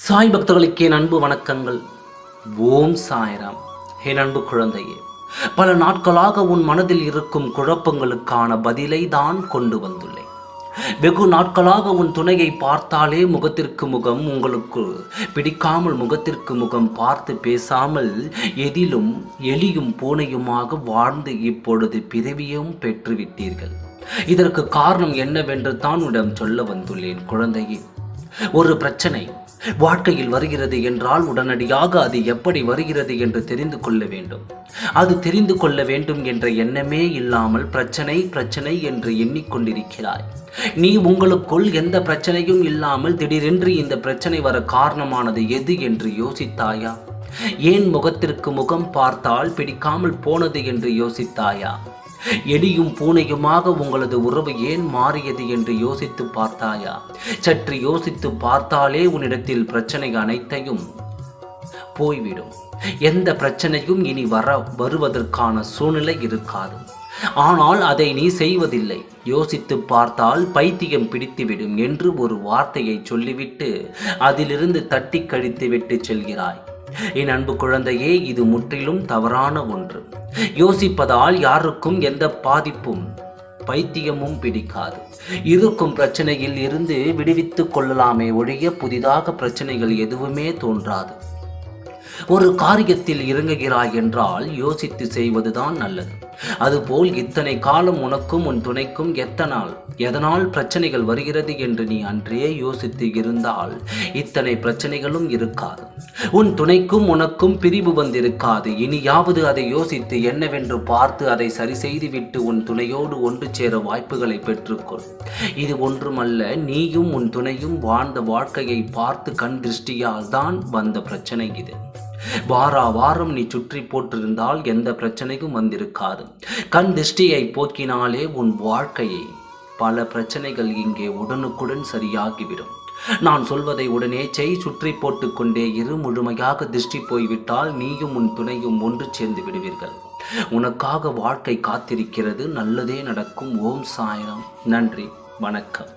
சாய் பக்தர்களுக்கு என் அன்பு வணக்கங்கள். ஓம் சாய்ராம். என் அன்பு குழந்தையே, பல நாட்களாக உன் மனதில் இருக்கும் குழப்பங்களுக்கான பதிலை தான் கொண்டு வந்துள்ளேன். வெகு நாட்களாக உன் துணையை பார்த்தாலே முகத்திற்கு முகம் உங்களுக்கு பிடிக்காமல், முகத்திற்கு முகம் பார்த்து பேசாமல், எதிலும் எலியும் பூனையுமாக வாழ்ந்து இப்பொழுது பிறவியும் பெற்றுவிட்டீர்கள். இதற்கு காரணம் என்னவென்று தான் உன்னிடம் சொல்ல வந்துள்ளேன் குழந்தையே. ஒரு பிரச்சனை வாழ்க்கையில் வருகிறது என்றால் உடனடியாக அது எப்படி வருகிறது என்று தெரிந்து கொள்ள வேண்டும். அது தெரிந்து கொள்ள வேண்டும் என்ற எண்ணமே இல்லாமல் பிரச்சனை பிரச்சனை என்று எண்ணிக்கொண்டிருக்கிறாய். நீ உங்களுக்குள் எந்த பிரச்சனையும் இல்லாமல் திடீரென்று இந்த பிரச்சனை வர காரணமானது எது என்று யோசித்தாயா? ஏன் முகத்திற்கு முகம் பார்த்தால் பிடிக்காமல் போனது என்று யோசித்தாயா? எலியும் பூனையுமாக உங்களது உறவு ஏன் மாறியது என்று யோசித்து பார்த்தாயா? சற்று யோசித்து பார்த்தாலே உன்னிடத்தில் பிரச்சனை அனைத்தையும் போய்விடும். எந்த பிரச்சனையும் இனி வருவதற்கான சூழ்நிலை இருக்காது. ஆனால் அதை நீ செய்வதில்லை. யோசித்து பார்த்தால் பைத்தியம் பிடித்துவிடும் என்று ஒரு வார்த்தையை சொல்லிவிட்டு அதிலிருந்து தட்டி கழித்துவிட்டு செல்கிறாய். என் அன்பு குழந்தையே, இது முற்றிலும் தவறான ஒன்று. யோசிப்பதால் யாருக்கும் எந்த பாதிப்பும் பைத்தியமும் பிடிக்காது. இருக்கும் பிரச்சனையில் இருந்து விடுவித்துக் கொள்ளலாமே ஒழிய புதிதாக பிரச்சனைகள் எதுவுமே தோன்றாது. ஒரு காரியத்தில் இறங்குகிறாய் என்றால் யோசித்து செய்வதுதான் நல்லது. அதுபோல் இத்தனை காலம் உனக்கும் உன் துணைக்கும் எதனால் பிரச்சனைகள் வருகிறது என்று நீ அன்றே யோசித்து இருந்தால் இத்தனை பிரச்சனைகளும் இருக்காது. உன் துணைக்கும் உனக்கும் பிரிவு வந்திருக்காது. இனியாவது அதை யோசித்து என்னவென்று பார்த்து அதை சரி செய்துவிட்டு உன் துணையோடு ஒன்று சேர வாய்ப்புகளை பெற்றுக்கொள். இது ஒன்றுமல்ல, நீயும் உன் துணையும் வாழ்ந்த வாழ்க்கையை பார்த்து கண் திருஷ்டியால் தான் வந்த பிரச்சனை இது. வாரம் நீ சுற்றி போட்டிருந்தால் எந்த பிரச்சனையும் வந்திருக்காது. கண் திருஷ்டியை போக்கினாலே உன் வாழ்க்கையை பல பிரச்சனைகள் இங்கே உடனுக்குடன் சரியாகிவிடும். நான் சொல்வதை உடனே சுற்றி போட்டு கொண்டே இரு. முழுமையாக திருஷ்டி போய்விட்டால் நீயும் உன் துணையும் ஒன்று சேர்ந்து விடுவீர்கள். உனக்காக வாழ்க்கை காத்திருக்கிறது. நல்லதே நடக்கும். ஓம் சாய்ராம். நன்றி, வணக்கம்.